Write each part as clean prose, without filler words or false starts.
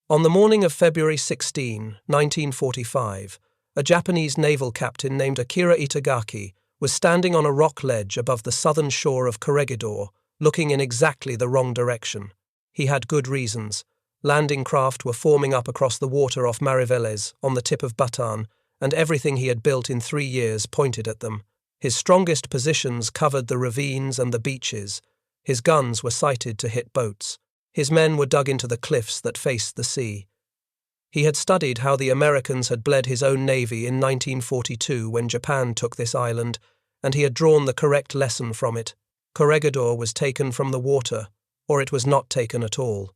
On the morning of February 16, 1945, a Japanese naval captain named Akira Itagaki was standing on a rock ledge above the southern shore of Corregidor, looking in exactly the wrong direction. He had good reasons. Landing craft were forming up across the water off Mariveles, on the tip of Bataan, and everything he had built in 3 years pointed at them. His strongest positions covered the ravines and the beaches. His guns were sighted to hit boats. His men were dug into the cliffs that faced the sea. He had studied how the Americans had bled his own navy in 1942 when Japan took this island, and he had drawn the correct lesson from it. Corregidor was taken from the water, or it was not taken at all.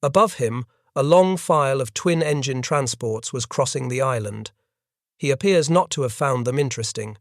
Above him, a long file of twin-engine transports was crossing the island. He appears not to have found them interesting.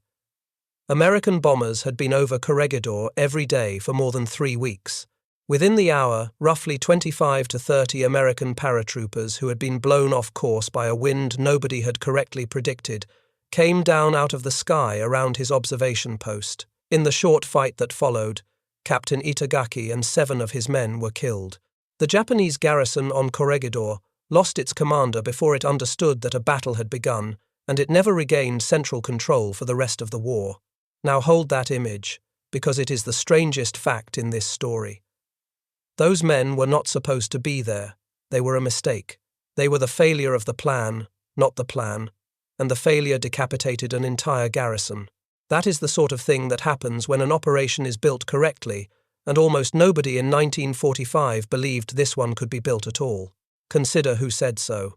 American bombers had been over Corregidor every day for more than 3 weeks. Within the hour, roughly 25 to 30 American paratroopers who had been blown off course by a wind nobody had correctly predicted came down out of the sky around his observation post. In the short fight that followed, Captain Itagaki and 7 of his men were killed. The Japanese garrison on Corregidor lost its commander before it understood that a battle had begun, and it never regained central control for the rest of the war. Now hold that image, because it is the strangest fact in this story. Those men were not supposed to be there. They were a mistake. They were the failure of the plan, not the plan, and the failure decapitated an entire garrison. That is the sort of thing that happens when an operation is built correctly, and almost nobody in 1945 believed this one could be built at all. Consider who said so.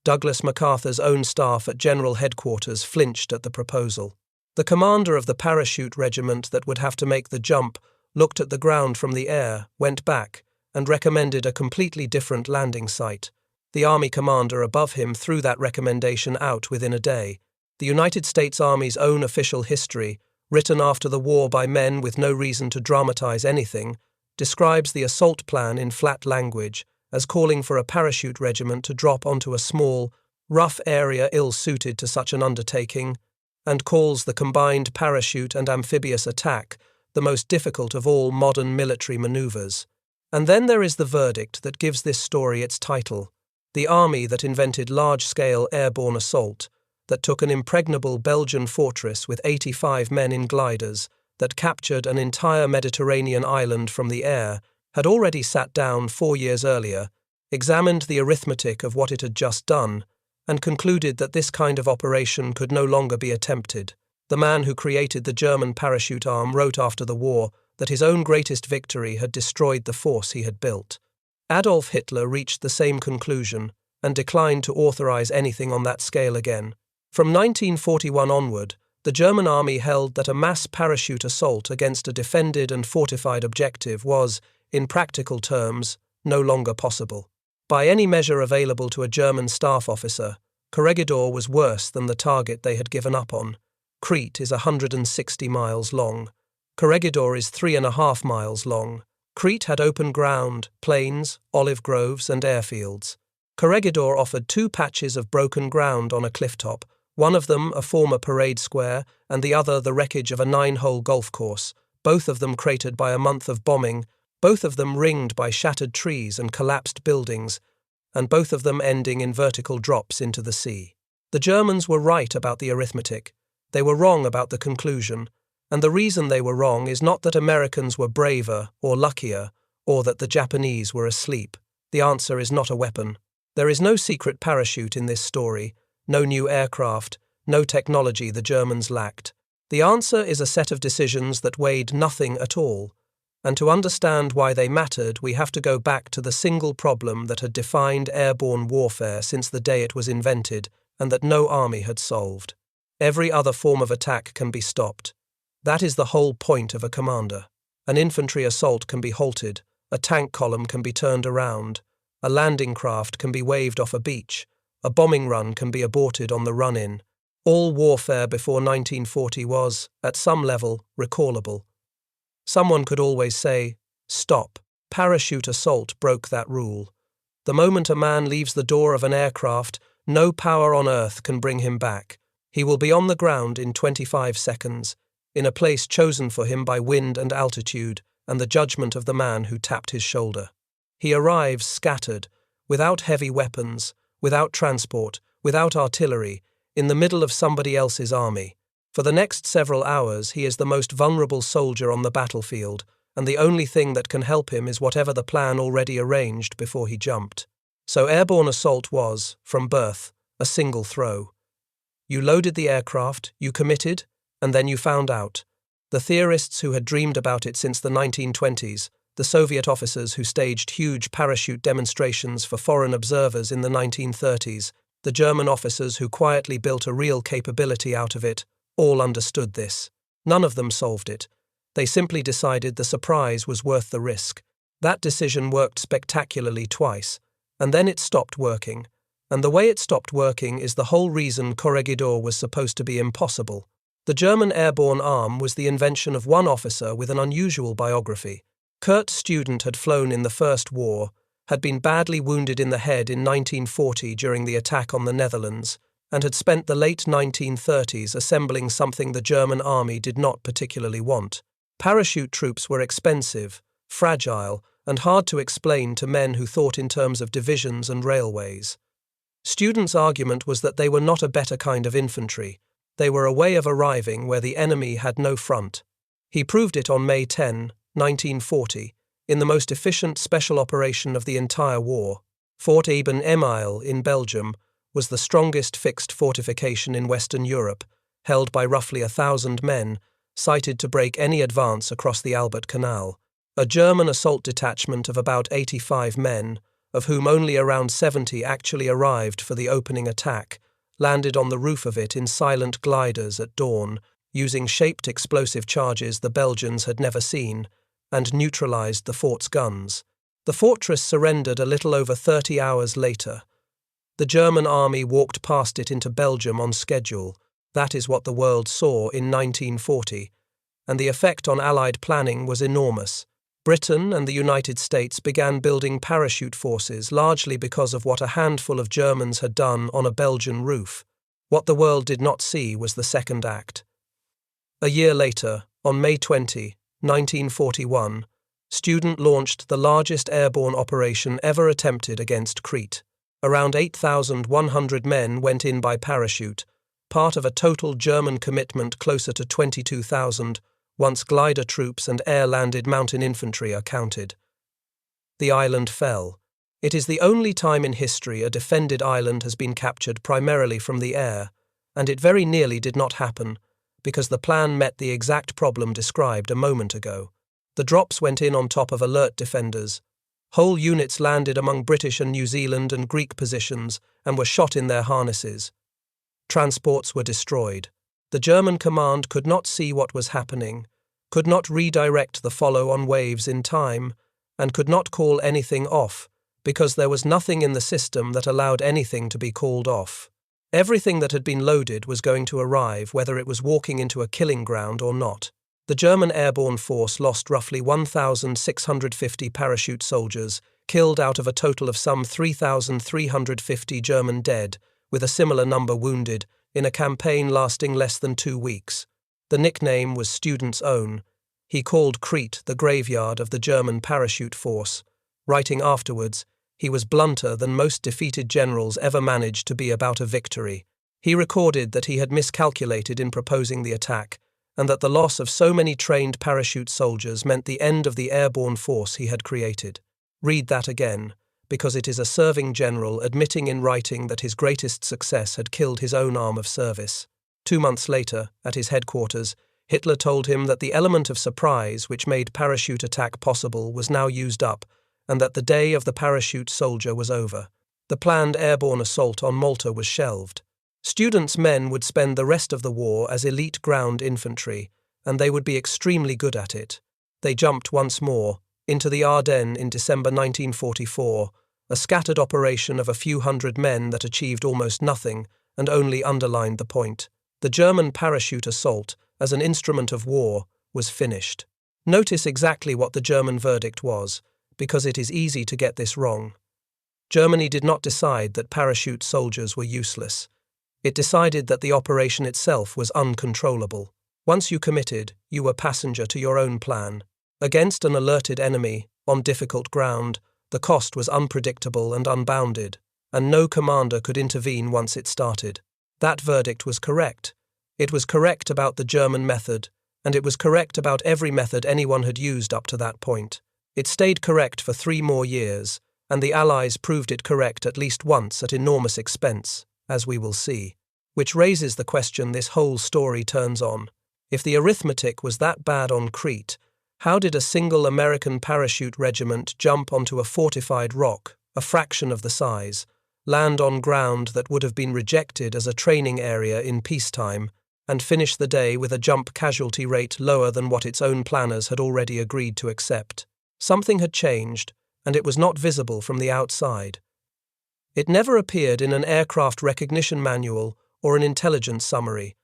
Douglas MacArthur's own staff at General Headquarters flinched at the proposal. The commander of the parachute regiment that would have to make the jump looked at the ground from the air, went back, and recommended a completely different landing site. The army commander above him threw that recommendation out within a day. The United States Army's own official history, written after the war by men with no reason to dramatize anything, describes the assault plan in flat language as calling for a parachute regiment to drop onto a small, rough area ill-suited to such an undertaking, and calls the combined parachute and amphibious attack the most difficult of all modern military maneuvers. And then there is the verdict that gives this story its title, the army that invented large-scale airborne assault, that took an impregnable Belgian fortress with 85 men in gliders, that captured an entire Mediterranean island from the air, had already sat down 4 years earlier, examined the arithmetic of what it had just done, and concluded that this kind of operation could no longer be attempted. The man who created the German parachute arm wrote after the war that his own greatest victory had destroyed the force he had built. Adolf Hitler reached the same conclusion and declined to authorize anything on that scale again. From 1941 onward, the German army held that a mass parachute assault against a defended and fortified objective was, in practical terms, no longer possible. By any measure available to a German staff officer, Corregidor was worse than the target they had given up on. Crete is 160 miles long. Corregidor is 3.5 miles long. Crete had open ground, plains, olive groves, and airfields. Corregidor offered 2 patches of broken ground on a clifftop, one of them a former parade square, and the other the wreckage of a 9-hole golf course, both of them cratered by a month of bombing, both of them ringed by shattered trees and collapsed buildings, and both of them ending in vertical drops into the sea. The Germans were right about the arithmetic. They were wrong about the conclusion, and the reason they were wrong is not that Americans were braver or luckier, or that the Japanese were asleep. The answer is not a weapon. There is no secret parachute in this story, no new aircraft, no technology the Germans lacked. The answer is a set of decisions that weighed nothing at all, and to understand why they mattered, we have to go back to the single problem that had defined airborne warfare since the day it was invented, and that no army had solved. Every other form of attack can be stopped. That is the whole point of a commander. An infantry assault can be halted, a tank column can be turned around, a landing craft can be waved off a beach, a bombing run can be aborted on the run-in. All warfare before 1940 was, at some level, recallable. Someone could always say, stop. Parachute assault broke that rule. The moment a man leaves the door of an aircraft, no power on earth can bring him back. He will be on the ground in 25 seconds, in a place chosen for him by wind and altitude and the judgment of the man who tapped his shoulder. He arrives scattered, without heavy weapons, without transport, without artillery, in the middle of somebody else's army. For the next several hours he is the most vulnerable soldier on the battlefield, and the only thing that can help him is whatever the plan already arranged before he jumped. So airborne assault was, from birth, a single throw. You loaded the aircraft, you committed, and then you found out. The theorists who had dreamed about it since the 1920s, the Soviet officers who staged huge parachute demonstrations for foreign observers in the 1930s, the German officers who quietly built a real capability out of it, all understood this. None of them solved it. They simply decided the surprise was worth the risk. That decision worked spectacularly twice, and then it stopped working. And the way it stopped working is the whole reason Corregidor was supposed to be impossible. The German airborne arm was the invention of one officer with an unusual biography. Kurt's student had flown in the First War, had been badly wounded in the head in 1940 during the attack on the Netherlands, and had spent the late 1930s assembling something the German army did not particularly want. Parachute troops were expensive, fragile, and hard to explain to men who thought in terms of divisions and railways. Students' argument was that they were not a better kind of infantry. They were a way of arriving where the enemy had no front. He proved it on May 10, 1940, in the most efficient special operation of the entire war. Fort Eben Emael in Belgium was the strongest fixed fortification in Western Europe, held by roughly 1,000 men, sighted to break any advance across the Albert Canal. A German assault detachment of about 85 men, of whom only around 70 actually arrived for the opening attack, landed on the roof of it in silent gliders at dawn, using shaped explosive charges the Belgians had never seen, and neutralized the fort's guns. The fortress surrendered a little over 30 hours later. The German army walked past it into Belgium on schedule. That is what the world saw in 1940, and the effect on Allied planning was enormous. Britain and the United States began building parachute forces largely because of what a handful of Germans had done on a Belgian roof. What the world did not see was the second act. A year later, on May 20, 1941, Student launched the largest airborne operation ever attempted against Crete. Around 8,100 men went in by parachute, part of a total German commitment closer to 22,000, once glider troops and air-landed mountain infantry are counted. The island fell. It is the only time in history a defended island has been captured primarily from the air, and it very nearly did not happen, because the plan met the exact problem described a moment ago. The drops went in on top of alert defenders. Whole units landed among British and New Zealand and Greek positions and were shot in their harnesses. Transports were destroyed. The German command could not see what was happening, could not redirect the follow-on waves in time, and could not call anything off, because there was nothing in the system that allowed anything to be called off. Everything that had been loaded was going to arrive, whether it was walking into a killing ground or not. The German airborne force lost roughly 1,650 parachute soldiers, killed out of a total of some 3,350 German dead, with a similar number wounded, in a campaign lasting less than 2 weeks. The nickname was Student's own. He called Crete the graveyard of the German parachute force. Writing afterwards, he was blunter than most defeated generals ever managed to be about a victory. He recorded that he had miscalculated in proposing the attack, and that the loss of so many trained parachute soldiers meant the end of the airborne force he had created. Read that again, because it is a serving general admitting in writing that his greatest success had killed his own arm of service. 2 months later, at his headquarters, Hitler told him that the element of surprise which made parachute attack possible was now used up, and that the day of the parachute soldier was over. The planned airborne assault on Malta was shelved. Student's men would spend the rest of the war as elite ground infantry, and they would be extremely good at it. They jumped once more into the Ardennes in December 1944, a scattered operation of a few hundred men that achieved almost nothing and only underlined the point. The German parachute assault, as an instrument of war, was finished. Notice exactly what the German verdict was, because it is easy to get this wrong. Germany did not decide that parachute soldiers were useless. It decided that the operation itself was uncontrollable. Once you committed, you were passenger to your own plan. Against an alerted enemy, on difficult ground, The cost was unpredictable and unbounded, and no commander could intervene once it started. That verdict was correct. It was correct about the German method, and it was correct about every method anyone had used up to that point. It stayed correct for 3 more years, and the Allies proved it correct at least once at enormous expense, as we will see. Which raises the question this whole story turns on. If the arithmetic was that bad on Crete, how did a single American parachute regiment jump onto a fortified rock, a fraction of the size, land on ground that would have been rejected as a training area in peacetime, and finish the day with a jump casualty rate lower than what its own planners had already agreed to accept? Something had changed, and it was not visible from the outside. It never appeared in an aircraft recognition manual or an intelligence summary,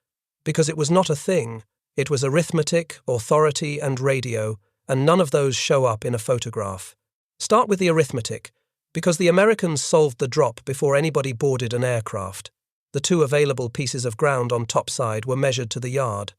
because it was not a thing. It was arithmetic, authority, and radio, and none of those show up in a photograph. Start with the arithmetic, because the Americans solved the drop before anybody boarded an aircraft. The 2 available pieces of ground on Topside were measured to the yard.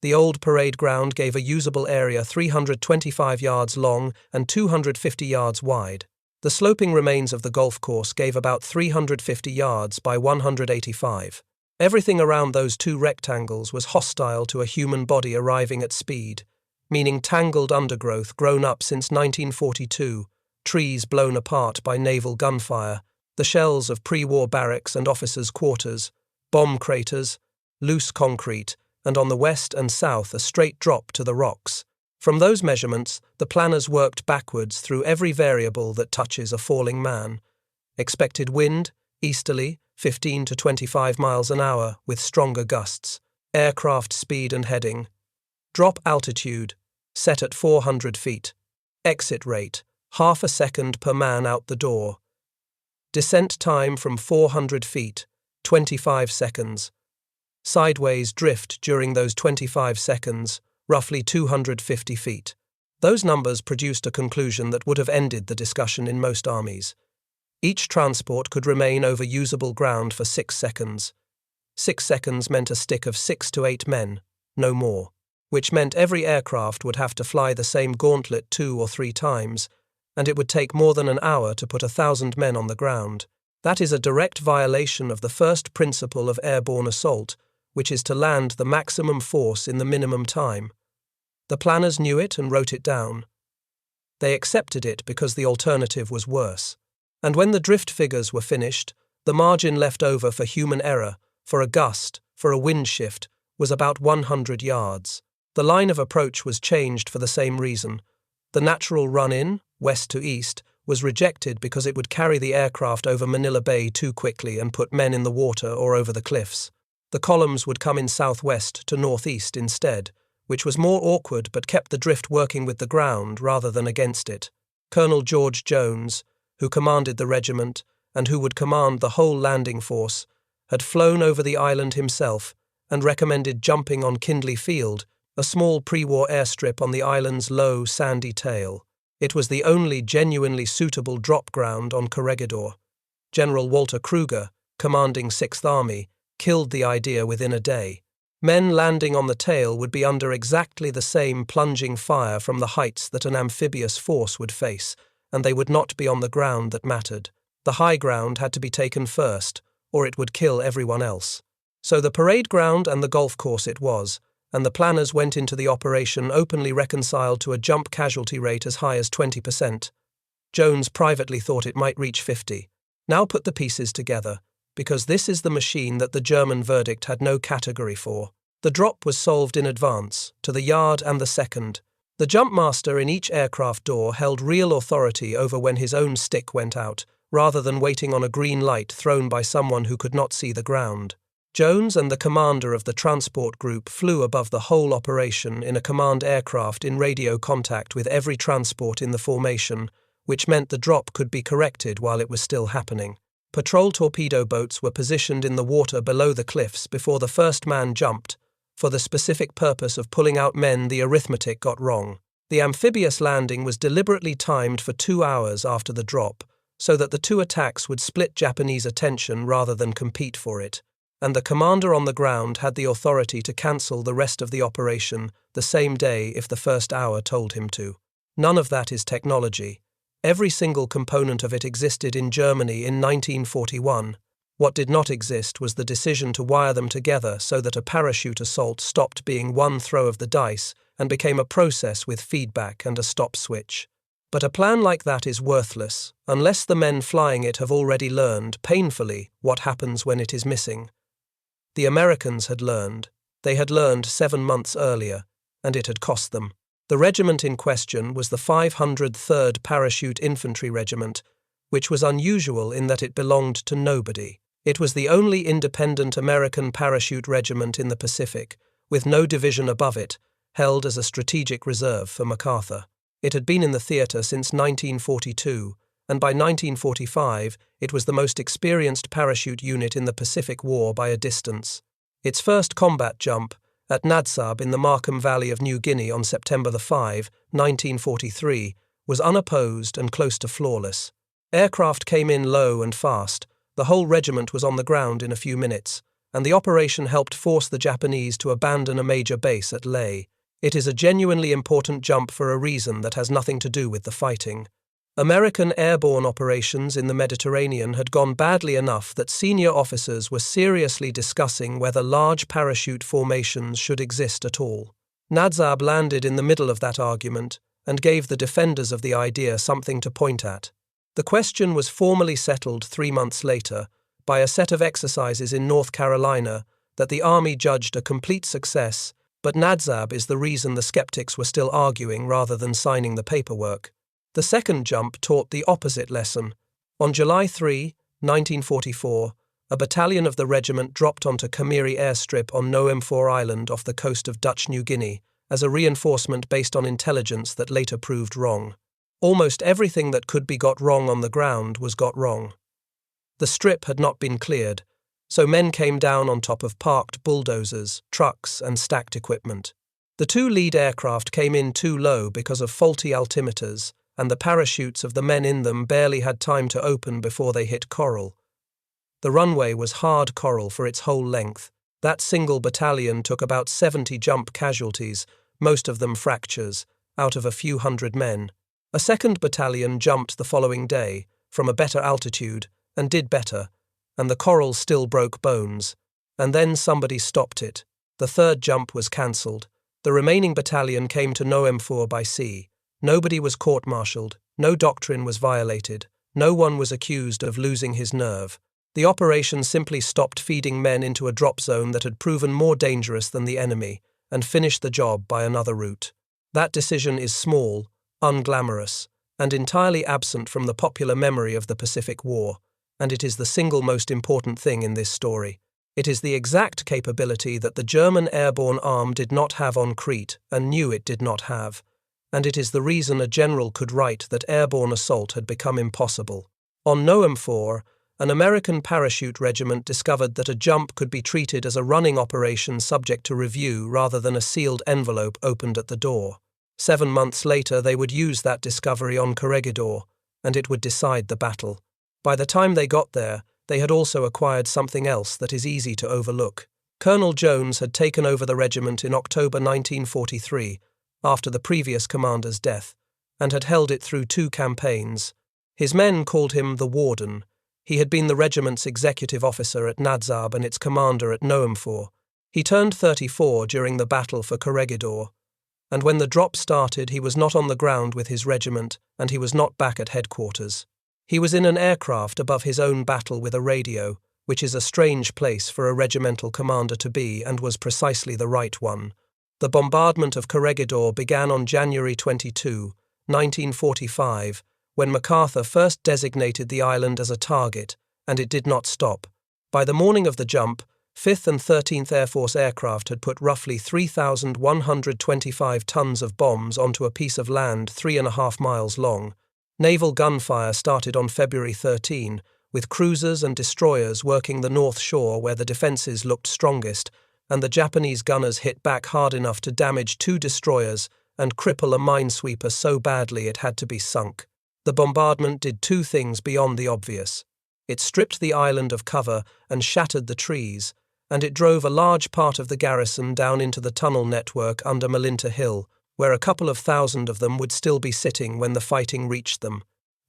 The old parade ground gave a usable area 325 yards long and 250 yards wide. The sloping remains of the golf course gave about 350 yards by 185. Everything around those 2 rectangles was hostile to a human body arriving at speed, meaning tangled undergrowth grown up since 1942, trees blown apart by naval gunfire, the shells of pre-war barracks and officers' quarters, bomb craters, loose concrete, and on the west and south a straight drop to the rocks. From those measurements, the planners worked backwards through every variable that touches a falling man. Expected wind, easterly, 15 to 25 miles an hour with stronger gusts. Aircraft speed and heading. Drop altitude, set at 400 feet. Exit rate, half a second per man out the door. Descent time from 400 feet, 25 seconds. Sideways drift during those 25 seconds, roughly 250 feet. Those numbers produced a conclusion that would have ended the discussion in most armies. Each transport could remain over usable ground for 6 seconds. 6 seconds meant a stick of 6 to 8 men, no more, which meant every aircraft would have to fly the same gauntlet 2 or 3 times, and it would take more than an hour to put 1,000 men on the ground. That is a direct violation of the first principle of airborne assault, which is to land the maximum force in the minimum time. The planners knew it and wrote it down. They accepted it because the alternative was worse. And when the drift figures were finished, the margin left over for human error, for a gust, for a wind shift, was about 100 yards. The line of approach was changed for the same reason. The natural run-in, west to east, was rejected because it would carry the aircraft over Manila Bay too quickly and put men in the water or over the cliffs. The columns would come in southwest to northeast instead, which was more awkward but kept the drift working with the ground rather than against it. Colonel George Jones, who commanded the regiment and who would command the whole landing force, had flown over the island himself and recommended jumping on Kindley Field, a small pre-war airstrip on the island's low, sandy tail. It was the only genuinely suitable drop ground on Corregidor. General Walter Kruger, commanding 6th Army, killed the idea within a day. Men landing on the tail would be under exactly the same plunging fire from the heights that an amphibious force would face, and they would not be on the ground that mattered. The high ground had to be taken first, or it would kill everyone else. So the parade ground and the golf course it was, and the planners went into the operation openly reconciled to a jump casualty rate as high as 20%. Jones privately thought it might reach 50. Now put the pieces together, because this is the machine that the German verdict had no category for. The drop was solved in advance, to the yard and the second. The jump master in each aircraft door held real authority over when his own stick went out, rather than waiting on a green light thrown by someone who could not see the ground. Jones and the commander of the transport group flew above the whole operation in a command aircraft in radio contact with every transport in the formation, which meant the drop could be corrected while it was still happening. Patrol torpedo boats were positioned in the water below the cliffs before the first man jumped, for the specific purpose of pulling out men the arithmetic got wrong. The amphibious landing was deliberately timed for 2 hours after the drop, so that the 2 attacks would split Japanese attention rather than compete for it, and the commander on the ground had the authority to cancel the rest of the operation the same day if the first hour told him to. None of that is technology. Every single component of it existed in Germany in 1941. What did not exist was the decision to wire them together so that a parachute assault stopped being one throw of the dice and became a process with feedback and a stop switch. But a plan like that is worthless, unless the men flying it have already learned, painfully, what happens when it is missing. The Americans had learned. They had learned 7 months earlier, and it had cost them. The regiment in question was the 503rd Parachute Infantry Regiment, which was unusual in that it belonged to nobody. It was the only independent American parachute regiment in the Pacific, with no division above it, held as a strategic reserve for MacArthur. It had been in the theatre since 1942, and by 1945 it was the most experienced parachute unit in the Pacific War by a distance. Its first combat jump, at Nadsab in the Markham Valley of New Guinea on September 5, 1943, was unopposed and close to flawless. Aircraft came in low and fast. The whole regiment was on the ground in a few minutes, and the operation helped force the Japanese to abandon a major base at Leh. It is a genuinely important jump for a reason that has nothing to do with the fighting. American airborne operations in the Mediterranean had gone badly enough that senior officers were seriously discussing whether large parachute formations should exist at all. Nadsab landed in the middle of that argument and gave the defenders of the idea something to point at. The question was formally settled 3 months later by a set of exercises in North Carolina that the Army judged a complete success, but Nadsab is the reason the skeptics were still arguing rather than signing the paperwork. The second jump taught the opposite lesson. On July 3, 1944, a battalion of the regiment dropped onto Kamiri airstrip on Noem4 Island off the coast of Dutch New Guinea as a reinforcement based on intelligence that later proved wrong. Almost everything that could be got wrong on the ground was got wrong. The strip had not been cleared, so men came down on top of parked bulldozers, trucks, and stacked equipment. The 2 lead aircraft came in too low because of faulty altimeters, and the parachutes of the men in them barely had time to open before they hit coral. The runway was hard coral for its whole length. That single battalion took about 70 jump casualties, most of them fractures, out of a few hundred men. A second battalion jumped the following day, from a better altitude, and did better, and the coral still broke bones. And then somebody stopped it. The third jump was cancelled. The remaining battalion came to Noem4 by sea. Nobody was court-martialed, no doctrine was violated, no one was accused of losing his nerve. The operation simply stopped feeding men into a drop zone that had proven more dangerous than the enemy, and finished the job by another route. That decision is small, unglamorous, and entirely absent from the popular memory of the Pacific War, and it is the single most important thing in this story. It is the exact capability that the German airborne arm did not have on Crete and knew it did not have. And it is the reason a general could write that airborne assault had become impossible. On Noem4, an American parachute regiment discovered that a jump could be treated as a running operation subject to review rather than a sealed envelope opened at the door. 7 months later, they would use that discovery on Corregidor, and it would decide the battle. By the time they got there, they had also acquired something else that is easy to overlook. Colonel Jones had taken over the regiment in October 1943, after the previous commander's death, and had held it through 2 campaigns. His men called him the Warden. He had been the regiment's executive officer at Nadsab and its commander at Noem4. He turned 34 during the battle for Corregidor, and when the drop started he was not on the ground with his regiment, and he was not back at headquarters. He was in an aircraft above his own battle with a radio, which is a strange place for a regimental commander to be, and was precisely the right one. The bombardment of Corregidor began on January 22, 1945, when MacArthur first designated the island as a target, and it did not stop. By the morning of the jump, 5th and 13th Air Force aircraft had put roughly 3,125 tons of bombs onto a piece of land 3.5 miles long. Naval gunfire started on February 13, with cruisers and destroyers working the north shore where the defences looked strongest, and the Japanese gunners hit back hard enough to damage 2 destroyers and cripple a minesweeper so badly it had to be sunk. The bombardment did 2 things beyond the obvious. It stripped the island of cover and shattered the trees, and it drove a large part of the garrison down into the tunnel network under Malinta Hill, where a couple of thousand of them would still be sitting when the fighting reached them.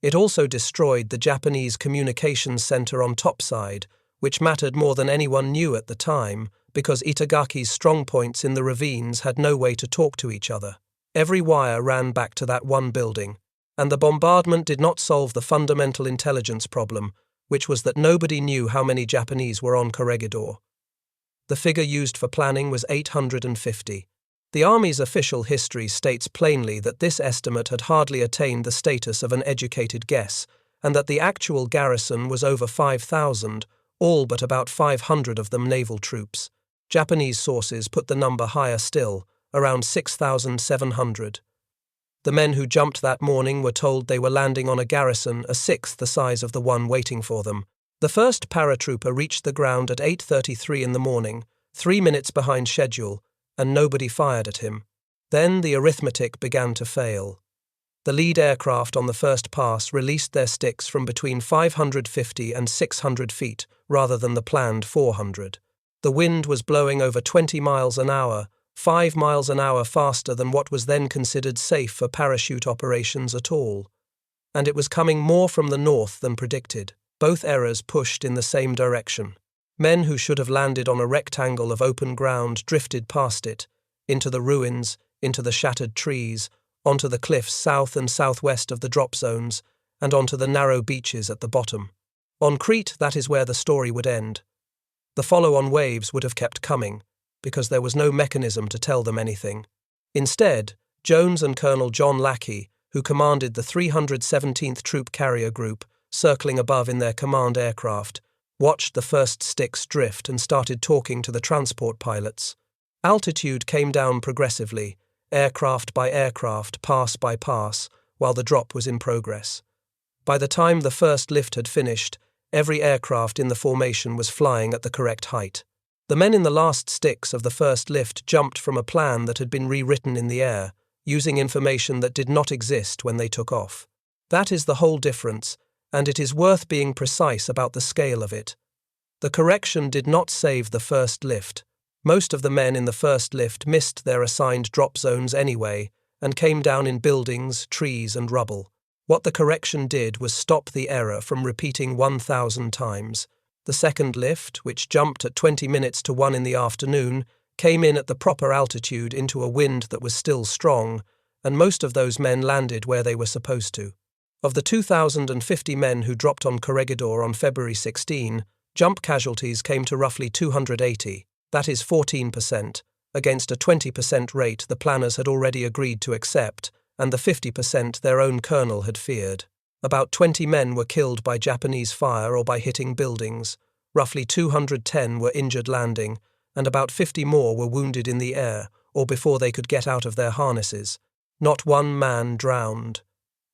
It also destroyed the Japanese communications center on Topside, which mattered more than anyone knew at the time, because Itagaki's strongpoints in the ravines had no way to talk to each other. Every wire ran back to that one building, and the bombardment did not solve the fundamental intelligence problem, which was that nobody knew how many Japanese were on Corregidor. The figure used for planning was 850. The Army's official history states plainly that this estimate had hardly attained the status of an educated guess, and that the actual garrison was over 5,000, all but about 500 of them naval troops. Japanese sources put the number higher still, around 6,700. The men who jumped that morning were told they were landing on a garrison a sixth the size of the one waiting for them. The first paratrooper reached the ground at 8:33 in the morning, 3 minutes behind schedule, and nobody fired at him. Then the arithmetic began to fail. The lead aircraft on the first pass released their sticks from between 550 and 600 feet, rather than the planned 400. The wind was blowing over 20 miles an hour, 5 miles an hour faster than what was then considered safe for parachute operations at all. And it was coming more from the north than predicted. Both errors pushed in the same direction. Men who should have landed on a rectangle of open ground drifted past it, into the ruins, into the shattered trees, onto the cliffs south and southwest of the drop zones, and onto the narrow beaches at the bottom. On Crete, that is where the story would end. The follow-on waves would have kept coming, because there was no mechanism to tell them anything. Instead, Jones and Colonel John Lackey, who commanded the 317th Troop Carrier Group, circling above in their command aircraft, watched the first sticks drift and started talking to the transport pilots. Altitude came down progressively, aircraft by aircraft, pass by pass, while the drop was in progress. By the time the first lift had finished, every aircraft in the formation was flying at the correct height. The men in the last sticks of the first lift jumped from a plan that had been rewritten in the air, using information that did not exist when they took off. That is the whole difference, and it is worth being precise about the scale of it. The correction did not save the first lift. Most of the men in the first lift missed their assigned drop zones anyway, and came down in buildings, trees, and rubble. What the correction did was stop the error from repeating 1,000 times. The second lift, which jumped at 20 minutes to 1 in the afternoon, came in at the proper altitude into a wind that was still strong, and most of those men landed where they were supposed to. Of the 2,050 men who dropped on Corregidor on February 16, jump casualties came to roughly 280, that is 14%, against a 20% rate the planners had already agreed to accept, and the 50% their own colonel had feared. About 20 men were killed by Japanese fire or by hitting buildings, roughly 210 were injured landing, and about 50 more were wounded in the air or before they could get out of their harnesses. Not one man drowned.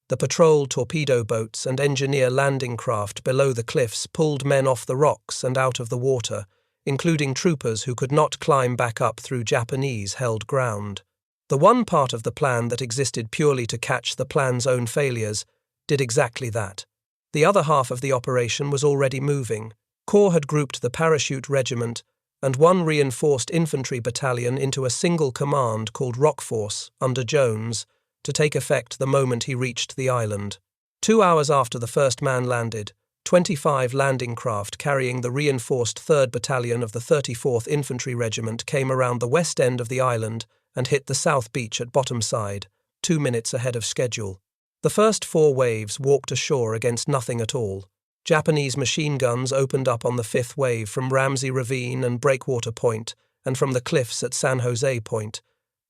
The patrol torpedo boats and engineer landing craft below the cliffs pulled men off the rocks and out of the water, including troopers who could not climb back up through Japanese-held ground. The one part of the plan that existed purely to catch the plan's own failures did exactly that. The other half of the operation was already moving. Corps had grouped the Parachute Regiment and one reinforced infantry battalion into a single command called Rock Force under Jones to take effect the moment he reached the island. 2 hours after the first man landed, 25 landing craft carrying the reinforced 3rd Battalion of the 34th Infantry Regiment came around the west end of the island and hit the south beach at bottom side, 2 minutes ahead of schedule. The first 4 waves walked ashore against nothing at all. Japanese machine guns opened up on the 5th wave from Ramsey Ravine and Breakwater Point and from the cliffs at San Jose Point,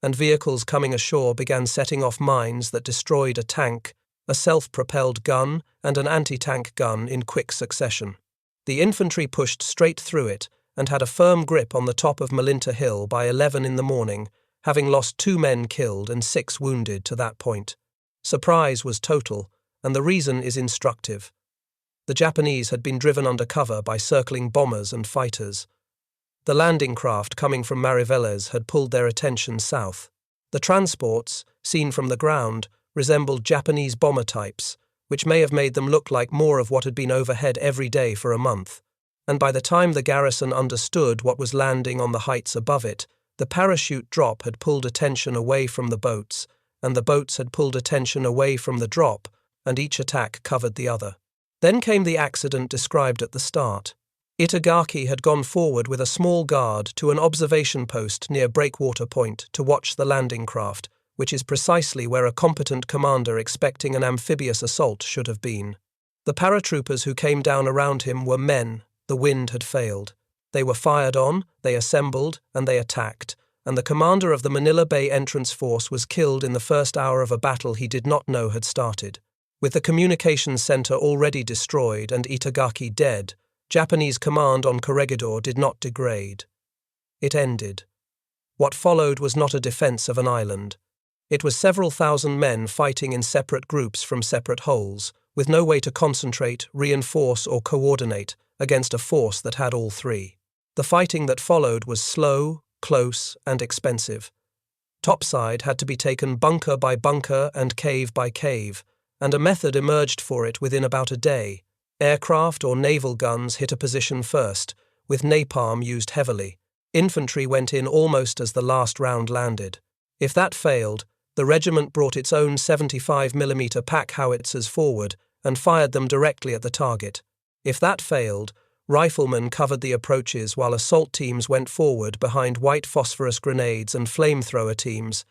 and vehicles coming ashore began setting off mines that destroyed a tank, a self-propelled gun, and an anti-tank gun in quick succession. The infantry pushed straight through it and had a firm grip on the top of Malinta Hill by 11 in the morning, having lost 2 men killed and 6 wounded to that point. Surprise was total, and the reason is instructive. The Japanese had been driven under cover by circling bombers and fighters. The landing craft coming from Mariveles had pulled their attention south. The transports, seen from the ground, resembled Japanese bomber types, which may have made them look like more of what had been overhead every day for a month. And by the time the garrison understood what was landing on the heights above it, the parachute drop had pulled attention away from the boats, and the boats had pulled attention away from the drop, and each attack covered the other. Then came the accident described at the start. Itagaki had gone forward with a small guard to an observation post near Breakwater Point to watch the landing craft, which is precisely where a competent commander expecting an amphibious assault should have been. The paratroopers who came down around him were men. The wind had failed. They were fired on, they assembled, and they attacked, and the commander of the Manila Bay entrance force was killed in the first hour of a battle he did not know had started. With the communications center already destroyed and Itagaki dead, Japanese command on Corregidor did not degrade. It ended. What followed was not a defense of an island. It was several thousand men fighting in separate groups from separate holes, with no way to concentrate, reinforce, or coordinate against a force that had all three. The fighting that followed was slow, close, and expensive. Topside had to be taken bunker by bunker and cave by cave, and a method emerged for it within about a day. Aircraft or naval guns hit a position first, with napalm used heavily. Infantry went in almost as the last round landed. If that failed, the regiment brought its own 75mm pack howitzers forward and fired them directly at the target. If that failed, riflemen covered the approaches while assault teams went forward behind white phosphorus grenades and flamethrower teams,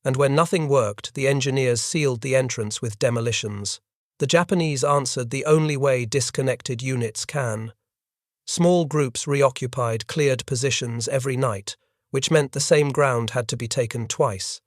and when nothing worked, the engineers sealed the entrance with demolitions. The Japanese answered the only way disconnected units can. Small groups reoccupied cleared positions every night, which meant the same ground had to be taken twice.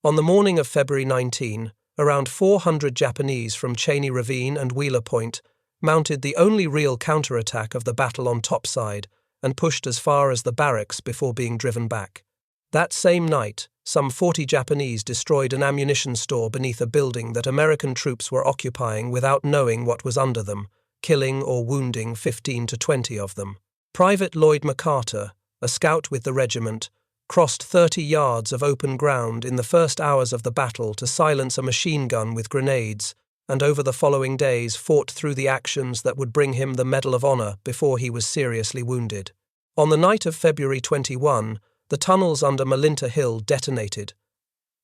On the morning of February 19, around 400 Japanese from Cheney Ravine and Wheeler Point mounted the only real counterattack of the battle on Topside and pushed as far as the barracks before being driven back. That same night, some 40 Japanese destroyed an ammunition store beneath a building that American troops were occupying without knowing what was under them, killing or wounding 15 to 20 of them. Private Lloyd MacArthur, a scout with the regiment, crossed 30 yards of open ground in the first hours of the battle to silence a machine gun with grenades, and over the following days fought through the actions that would bring him the Medal of Honor before he was seriously wounded. On the night of February 21, the tunnels under Malinta Hill detonated.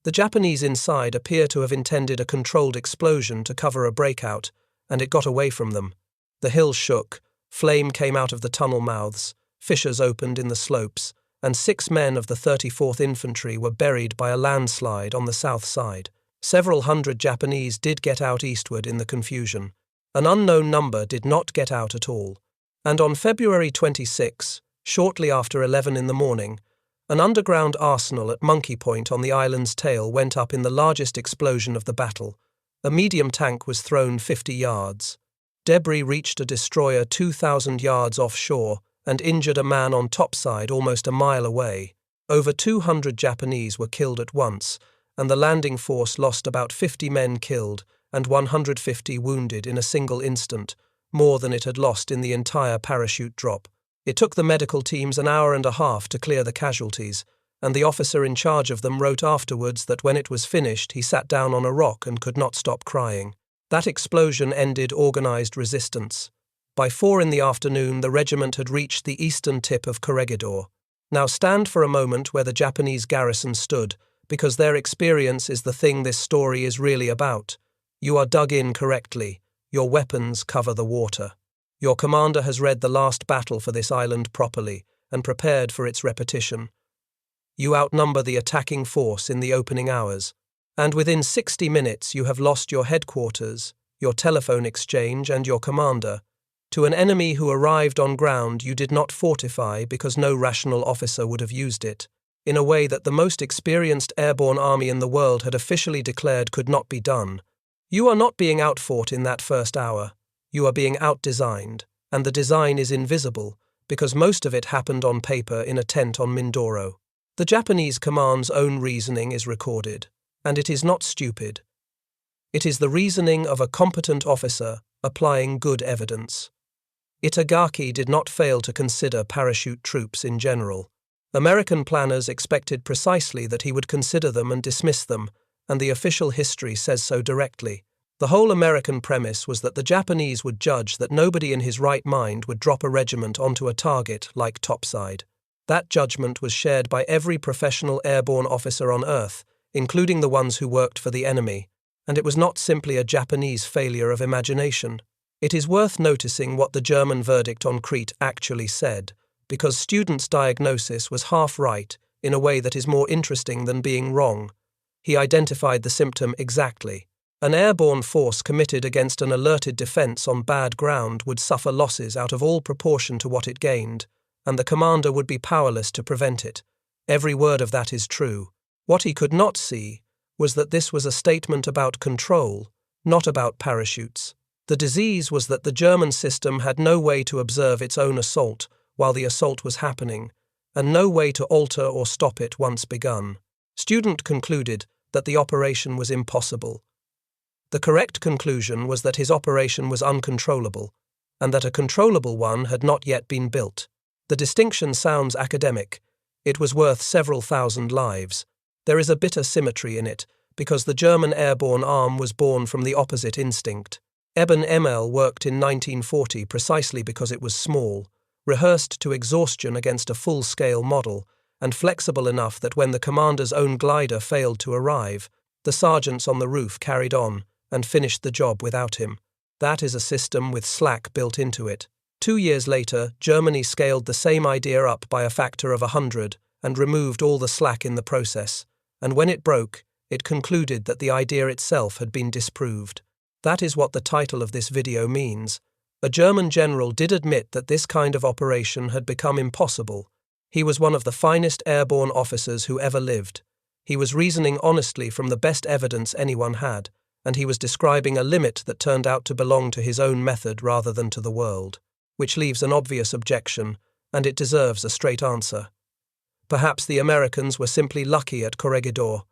The Japanese inside appear to have intended a controlled explosion to cover a breakout, and it got away from them. The hill shook, flame came out of the tunnel mouths, fissures opened in the slopes, and 6 men of the 34th Infantry were buried by a landslide on the south side. Several hundred Japanese did get out eastward in the confusion. An unknown number did not get out at all. And on February 26, shortly after 11 in the morning, an underground arsenal at Monkey Point on the island's tail went up in the largest explosion of the battle. A medium tank was thrown 50 yards. Debris reached a destroyer 2,000 yards offshore and injured a man on Topside almost a mile away. Over 200 Japanese were killed at once, and the landing force lost about 50 men killed and 150 wounded in a single instant, more than it had lost in the entire parachute drop. It took the medical teams an hour and a half to clear the casualties, and the officer in charge of them wrote afterwards that when it was finished he sat down on a rock and could not stop crying. That explosion ended organized resistance. By 4 in the afternoon the regiment had reached the eastern tip of Corregidor. Now stand for a moment where the Japanese garrison stood, because their experience is the thing this story is really about. You are dug in correctly. Your weapons cover the water. Your commander has read the last battle for this island properly and prepared for its repetition. You outnumber the attacking force in the opening hours, and within 60 minutes you have lost your headquarters, your telephone exchange, and your commander, to an enemy who arrived on ground you did not fortify because no rational officer would have used it, in a way that the most experienced airborne army in the world had officially declared could not be done. You are not being outfought in that first hour. You are being outdesigned, and the design is invisible, because most of it happened on paper in a tent on Mindoro. The Japanese command's own reasoning is recorded, and it is not stupid. It is the reasoning of a competent officer applying good evidence. Itagaki did not fail to consider parachute troops in general. American planners expected precisely that he would consider them and dismiss them, and the official history says so directly. The whole American premise was that the Japanese would judge that nobody in his right mind would drop a regiment onto a target like Topside. That judgment was shared by every professional airborne officer on Earth, including the ones who worked for the enemy. And it was not simply a Japanese failure of imagination. It is worth noticing what the German verdict on Crete actually said, because students' diagnosis was half right in a way that is more interesting than being wrong. He identified the symptom exactly. An airborne force committed against an alerted defense on bad ground would suffer losses out of all proportion to what it gained, and the commander would be powerless to prevent it. Every word of that is true. What he could not see was that this was a statement about control, not about parachutes. The disease was that the German system had no way to observe its own assault while the assault was happening, and no way to alter or stop it once begun. Student concluded that the operation was impossible. The correct conclusion was that his operation was uncontrollable, and that a controllable one had not yet been built. The distinction sounds academic. It was worth several thousand lives. There is a bitter symmetry in it, because the German airborne arm was born from the opposite instinct. Eben Emel worked in 1940 precisely because it was small, rehearsed to exhaustion against a full-scale model, and flexible enough that when the commander's own glider failed to arrive, the sergeants on the roof carried on and finished the job without him. That is a system with slack built into it. 2 years later, Germany scaled the same idea up by a factor of 100 and removed all the slack in the process, and when it broke, it concluded that the idea itself had been disproved. That is what the title of this video means. A German general did admit that this kind of operation had become impossible. He was one of the finest airborne officers who ever lived. He was reasoning honestly from the best evidence anyone had, and he was describing a limit that turned out to belong to his own method rather than to the world, which leaves an obvious objection, and it deserves a straight answer. Perhaps the Americans were simply lucky at Corregidor.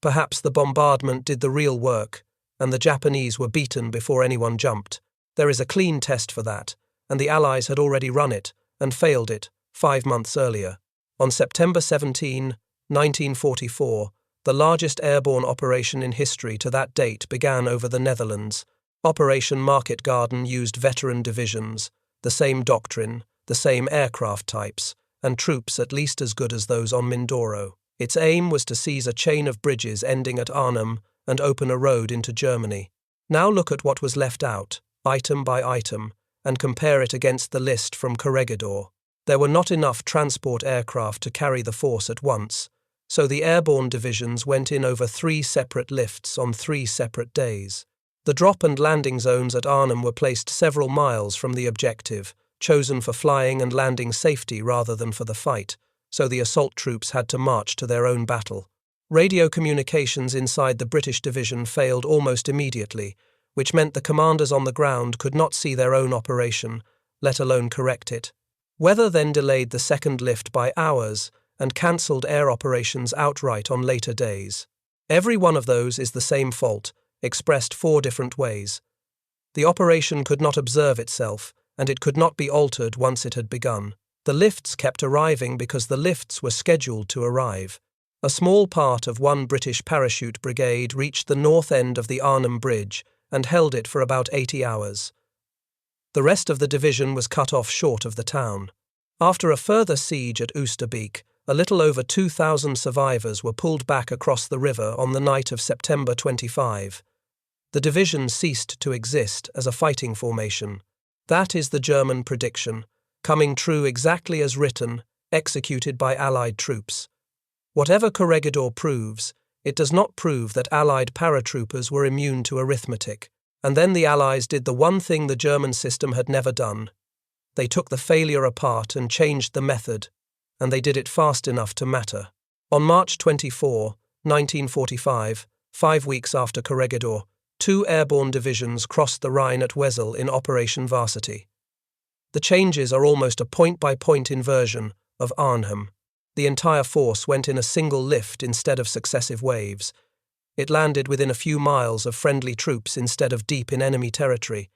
Perhaps the bombardment did the real work, and the Japanese were beaten before anyone jumped. There is a clean test for that, and the Allies had already run it, and failed it, 5 months earlier. On September 17, 1944, the largest airborne operation in history to that date began over the Netherlands. Operation Market Garden used veteran divisions, the same doctrine, the same aircraft types, and troops at least as good as those on Mindoro. Its aim was to seize a chain of bridges ending at Arnhem and open a road into Germany. Now look at what was left out, item by item, and compare it against the list from Corregidor. There were not enough transport aircraft to carry the force at once, so the airborne divisions went in over 3 separate lifts on 3 separate days. The drop and landing zones at Arnhem were placed several miles from the objective, chosen for flying and landing safety rather than for the fight, so the assault troops had to march to their own battle. Radio communications inside the British division failed almost immediately, which meant the commanders on the ground could not see their own operation, let alone correct it. Weather then delayed the second lift by hours and cancelled air operations outright on later days. Every one of those is the same fault, expressed 4 different ways. The operation could not observe itself, and it could not be altered once it had begun. The lifts kept arriving because the lifts were scheduled to arrive. A small part of one British parachute brigade reached the north end of the Arnhem Bridge and held it for about 80 hours. The rest of the division was cut off short of the town. After a further siege at Oosterbeek, a little over 2,000 survivors were pulled back across the river on the night of September 25. The division ceased to exist as a fighting formation. That is the German prediction, coming true exactly as written, executed by Allied troops. Whatever Corregidor proves, it does not prove that Allied paratroopers were immune to arithmetic. And then the Allies did the one thing the German system had never done. They took the failure apart and changed the method, and they did it fast enough to matter. On March 24, 1945, 5 weeks after Corregidor, 2 airborne divisions crossed the Rhine at Wesel in Operation Varsity. The changes are almost a point-by-point inversion of Arnhem. The entire force went in a single lift instead of successive waves. It landed within a few miles of friendly troops instead of deep in enemy territory.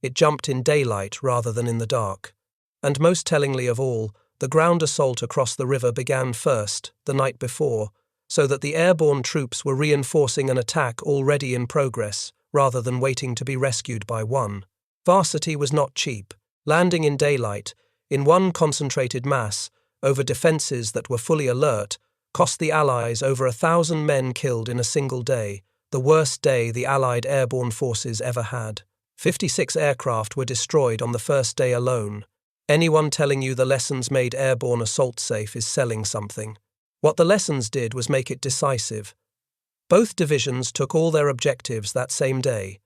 It jumped in daylight rather than in the dark. And most tellingly of all, the ground assault across the river began first, the night before, so that the airborne troops were reinforcing an attack already in progress, rather than waiting to be rescued by one. Varsity was not cheap. Landing in daylight, in one concentrated mass, over defences that were fully alert, cost the Allies over 1,000 men killed in a single day, the worst day the Allied airborne forces ever had. 56 aircraft were destroyed on the first day alone. Anyone telling you the lessons made airborne assault safe is selling something. What the lessons did was make it decisive. Both divisions took all their objectives that same day.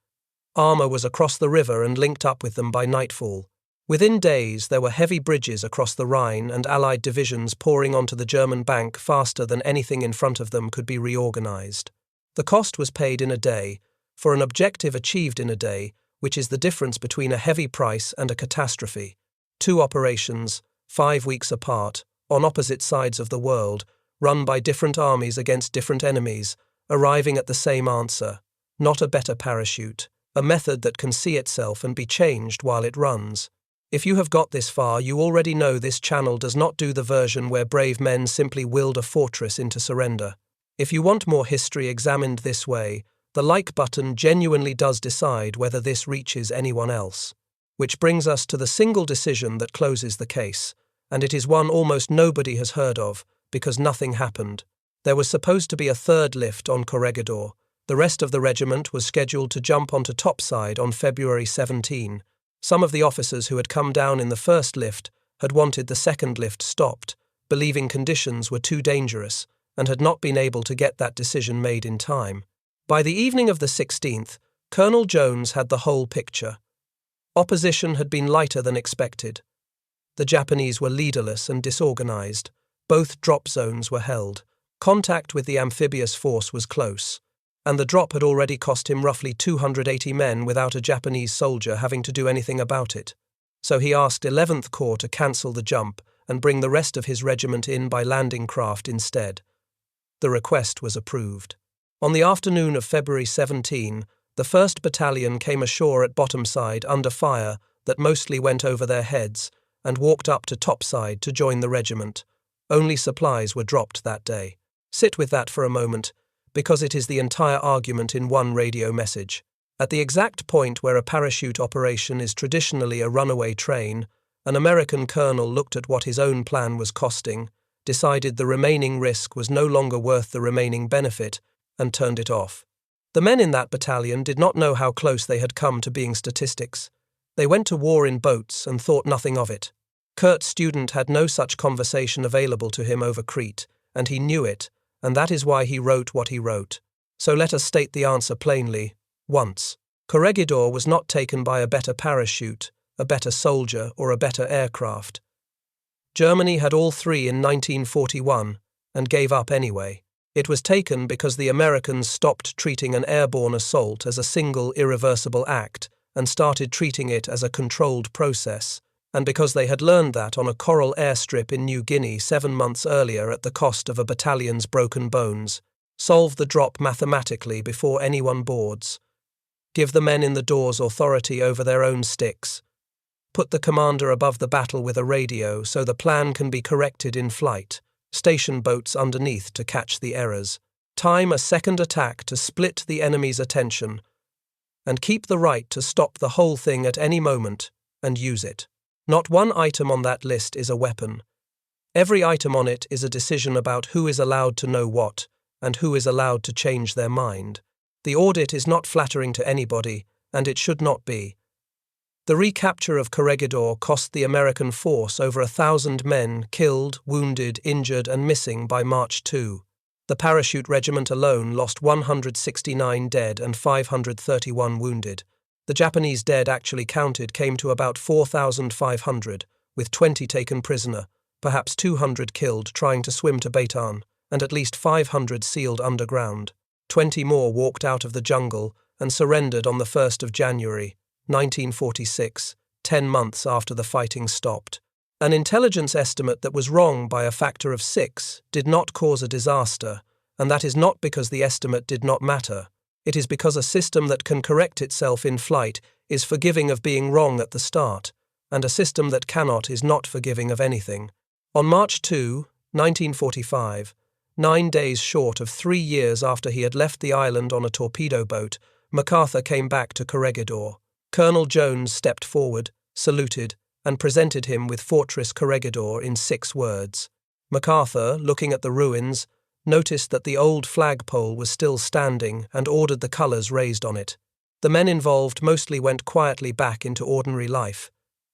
Armour was across the river and linked up with them by nightfall. Within days, there were heavy bridges across the Rhine and Allied divisions pouring onto the German bank faster than anything in front of them could be reorganized. The cost was paid in a day, for an objective achieved in a day, which is the difference between a heavy price and a catastrophe. 2 operations, 5 weeks apart, on opposite sides of the world, run by different armies against different enemies, arriving at the same answer, not a better parachute, a method that can see itself and be changed while it runs. If you have got this far, you already know this channel does not do the version where brave men simply willed a fortress into surrender. If you want more history examined this way, the like button genuinely does decide whether this reaches anyone else. Which brings us to the single decision that closes the case, and it is one almost nobody has heard of, because nothing happened. There was supposed to be a third lift on Corregidor. The rest of the regiment was scheduled to jump onto Topside on February 17. Some of the officers who had come down in the first lift had wanted the second lift stopped, believing conditions were too dangerous, and had not been able to get that decision made in time. By the evening of the 16th, Colonel Jones had the whole picture. Opposition had been lighter than expected. The Japanese were leaderless and disorganized. Both drop zones were held. Contact with the amphibious force was close, and the drop had already cost him roughly 280 men without a Japanese soldier having to do anything about it. So he asked 11th Corps to cancel the jump and bring the rest of his regiment in by landing craft instead. The request was approved. On the afternoon of February 17, the 1st Battalion came ashore at Bottomside under fire that mostly went over their heads and walked up to Topside to join the regiment. Only supplies were dropped that day. Sit with that for a moment, because it is the entire argument in one radio message. At the exact point where a parachute operation is traditionally a runaway train, an American colonel looked at what his own plan was costing, decided the remaining risk was no longer worth the remaining benefit, and turned it off. The men in that battalion did not know how close they had come to being statistics. They went to war in boats and thought nothing of it. Kurt Student had no such conversation available to him over Crete, and he knew it, and that is why he wrote what he wrote. So let us state the answer plainly, once. Corregidor was not taken by a better parachute, a better soldier, or a better aircraft. Germany had all three in 1941, and gave up anyway. It was taken because the Americans stopped treating an airborne assault as a single irreversible act and started treating it as a controlled process, and because they had learned that on a coral airstrip in New Guinea 7 months earlier at the cost of a battalion's broken bones. Solve the drop mathematically before anyone boards. Give the men in the doors authority over their own sticks. Put the commander above the battle with a radio so the plan can be corrected in flight. Station boats underneath to catch the errors. Time a second attack to split the enemy's attention. And keep the right to stop the whole thing at any moment, and use it. Not one item on that list is a weapon. Every item on it is a decision about who is allowed to know what, and who is allowed to change their mind. The audit is not flattering to anybody, and it should not be. The recapture of Corregidor cost the American force over 1,000 men killed, wounded, injured, and missing by March 2. The Parachute Regiment alone lost 169 dead and 531 wounded. The Japanese dead actually counted came to about 4,500, with 20 taken prisoner, perhaps 200 killed trying to swim to Bataan, and at least 500 sealed underground. 20 more walked out of the jungle and surrendered on the 1st of January, 1946, 10 months after the fighting stopped. An intelligence estimate that was wrong by a factor of 6 did not cause a disaster, and that is not because the estimate did not matter. It is because a system that can correct itself in flight is forgiving of being wrong at the start, and a system that cannot is not forgiving of anything. On March 2, 1945, 9 days short of 3 years after he had left the island on a torpedo boat, MacArthur came back to Corregidor. Colonel Jones stepped forward, saluted, and presented him with Fortress Corregidor in 6 words. MacArthur, looking at the ruins, noticed that the old flagpole was still standing and ordered the colours raised on it. The men involved mostly went quietly back into ordinary life.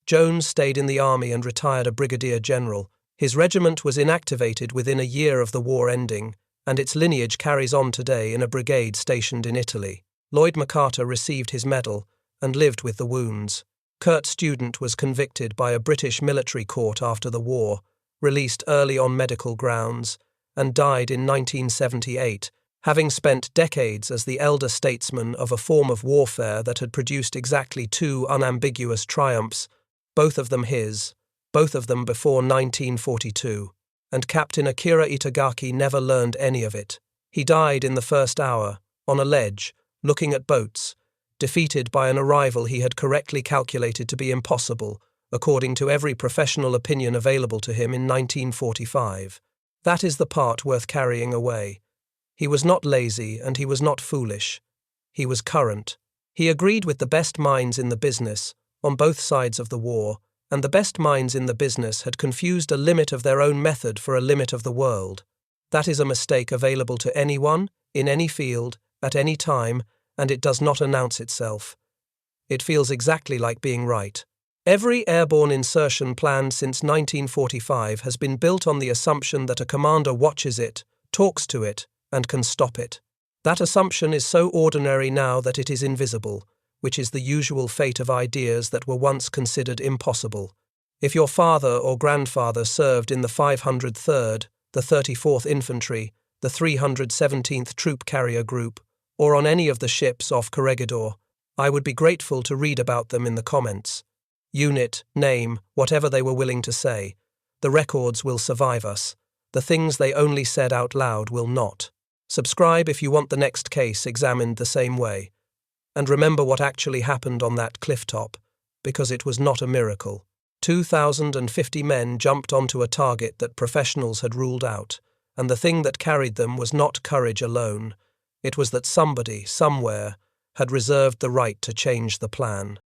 Jones stayed in the army and retired a brigadier general. His regiment was inactivated within a year of the war ending, and its lineage carries on today in a brigade stationed in Italy. Lloyd MacArthur received his medal and lived with the wounds. Kurt Student was convicted by a British military court after the war, released early on medical grounds, and died in 1978, having spent decades as the elder statesman of a form of warfare that had produced exactly two unambiguous triumphs, both of them his, both of them before 1942, and Captain Akira Itagaki never learned any of it. He died in the first hour, on a ledge, looking at boats, defeated by an arrival he had correctly calculated to be impossible, according to every professional opinion available to him in 1945. That is the part worth carrying away. He was not lazy and he was not foolish. He was current. He agreed with the best minds in the business, on both sides of the war, and the best minds in the business had confused a limit of their own method for a limit of the world. That is a mistake available to anyone, in any field, at any time, and it does not announce itself. It feels exactly like being right. Every airborne insertion planned since 1945 has been built on the assumption that a commander watches it, talks to it, and can stop it. That assumption is so ordinary now that it is invisible, which is the usual fate of ideas that were once considered impossible. If your father or grandfather served in the 503rd, the 34th Infantry, the 317th Troop Carrier Group, or on any of the ships off Corregidor, I would be grateful to read about them in the comments. Unit, name, whatever they were willing to say. The records will survive us. The things they only said out loud will not. Subscribe if you want the next case examined the same way. And remember what actually happened on that clifftop, because it was not a miracle. 2,050 men jumped onto a target that professionals had ruled out, and the thing that carried them was not courage alone. It was that somebody, somewhere, had reserved the right to change the plan.